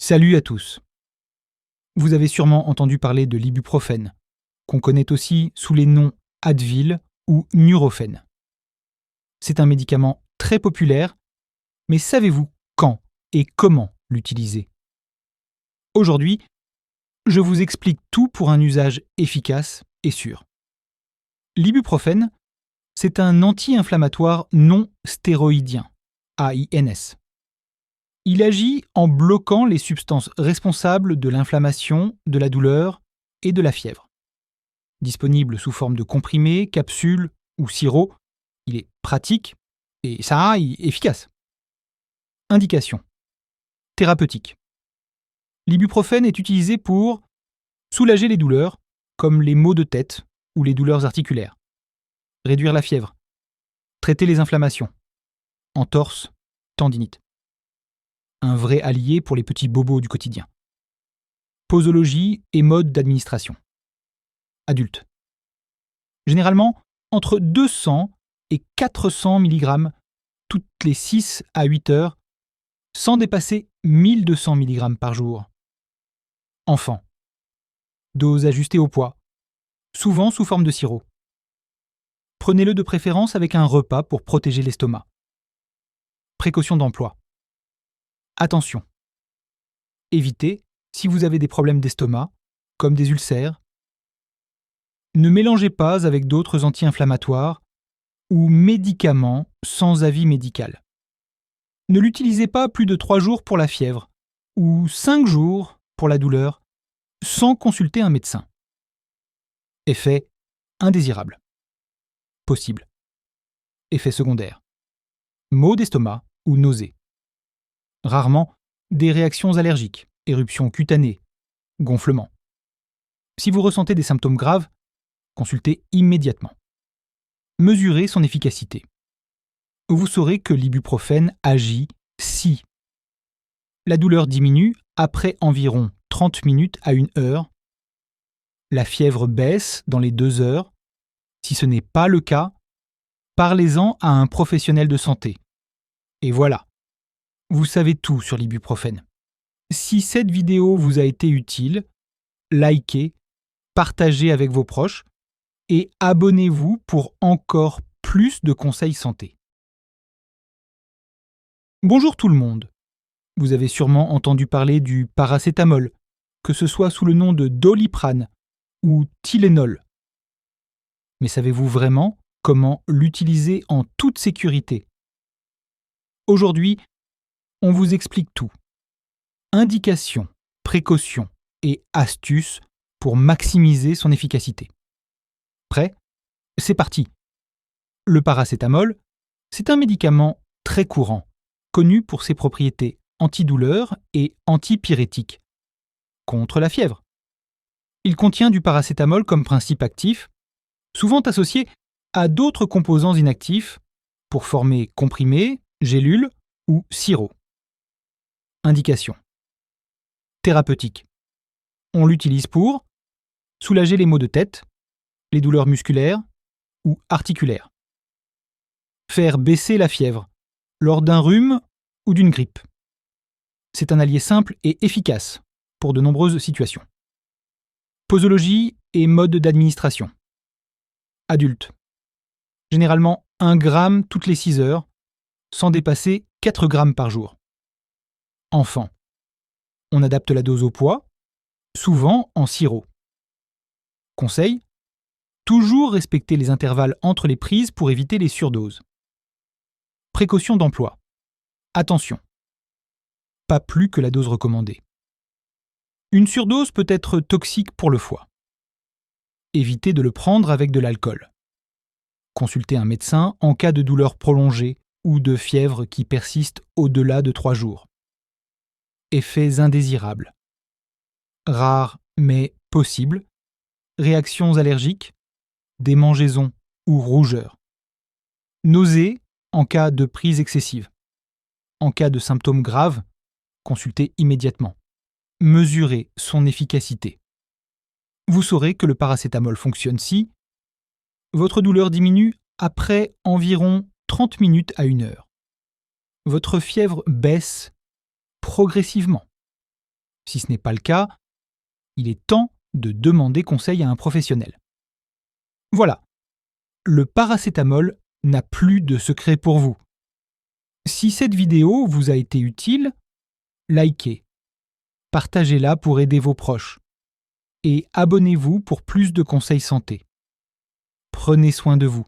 Salut à tous. Vous avez sûrement entendu parler de l'ibuprofène, qu'on connaît aussi sous les noms Advil ou Nurofen. C'est un médicament très populaire, mais savez-vous quand et comment l'utiliser? Aujourd'hui, je vous explique tout pour un usage efficace et sûr. L'ibuprofène, c'est un anti-inflammatoire non stéroïdien, AINS. Il agit en bloquant les substances responsables de l'inflammation, de la douleur et de la fièvre. Disponible sous forme de comprimés, capsules ou sirop, il est pratique et efficace. Indication. Thérapeutique. L'ibuprofène est utilisé pour soulager les douleurs, comme les maux de tête ou les douleurs articulaires, réduire la fièvre, traiter les inflammations, entorse, tendinite. Un vrai allié pour les petits bobos du quotidien. Posologie et mode d'administration. Adulte. Généralement, entre 200 et 400 mg toutes les 6 à 8 heures, sans dépasser 1200 mg par jour. Enfant. Dose ajustée au poids, souvent sous forme de sirop. Prenez-le de préférence avec un repas pour protéger l'estomac. Précaution d'emploi. Attention. Évitez si vous avez des problèmes d'estomac, comme des ulcères. Ne mélangez pas avec d'autres anti-inflammatoires ou médicaments sans avis médical. Ne l'utilisez pas plus de 3 jours pour la fièvre ou 5 jours pour la douleur sans consulter un médecin. Effet indésirable. Possible. Effet secondaire. Maux d'estomac ou nausées. Rarement, des réactions allergiques, éruptions cutanées, gonflements. Si vous ressentez des symptômes graves, consultez immédiatement. Mesurez son efficacité. Vous saurez que l'ibuprofène agit si la douleur diminue après environ 30 minutes à 1 heure, la fièvre baisse dans les 2 heures. Si ce n'est pas le cas, parlez-en à un professionnel de santé. Et voilà. Vous savez tout sur l'ibuprofène. Si cette vidéo vous a été utile, likez, partagez avec vos proches et abonnez-vous pour encore plus de conseils santé. Bonjour tout le monde. Vous avez sûrement entendu parler du paracétamol, que ce soit sous le nom de Doliprane ou Tylenol. Mais savez-vous vraiment comment l'utiliser en toute sécurité? Aujourd'hui, on vous explique tout. Indications, précautions et astuces pour maximiser son efficacité. Prêt? C'est parti. Le paracétamol, c'est un médicament très courant, connu pour ses propriétés antidouleurs et antipyrétiques, contre la fièvre. Il contient du paracétamol comme principe actif, souvent associé à d'autres composants inactifs pour former comprimés, gélules ou sirop. Indication. Thérapeutique. On l'utilise pour soulager les maux de tête, les douleurs musculaires ou articulaires. Faire baisser la fièvre lors d'un rhume ou d'une grippe. C'est un allié simple et efficace pour de nombreuses situations. Posologie et mode d'administration. Adulte. Généralement 1 gramme toutes les 6 heures, sans dépasser 4 grammes par jour. Enfant. On adapte la dose au poids, souvent en sirop. Conseil. Toujours respecter les intervalles entre les prises pour éviter les surdoses. Précaution d'emploi. Attention. Pas plus que la dose recommandée. Une surdose peut être toxique pour le foie. Évitez de le prendre avec de l'alcool. Consultez un médecin en cas de douleur prolongée ou de fièvre qui persiste au-delà de 3 jours. Effets indésirables. Rares mais possibles. Réactions allergiques, démangeaisons ou rougeurs. Nausées en cas de prise excessive. En cas de symptômes graves, consultez immédiatement. Mesurez son efficacité. Vous saurez que le paracétamol fonctionne si votre douleur diminue après environ 30 minutes à 1 heure. Votre fièvre baisse progressivement. Si ce n'est pas le cas, il est temps de demander conseil à un professionnel. Voilà, le paracétamol n'a plus de secret pour vous. Si cette vidéo vous a été utile, likez, partagez-la pour aider vos proches et abonnez-vous pour plus de conseils santé. Prenez soin de vous.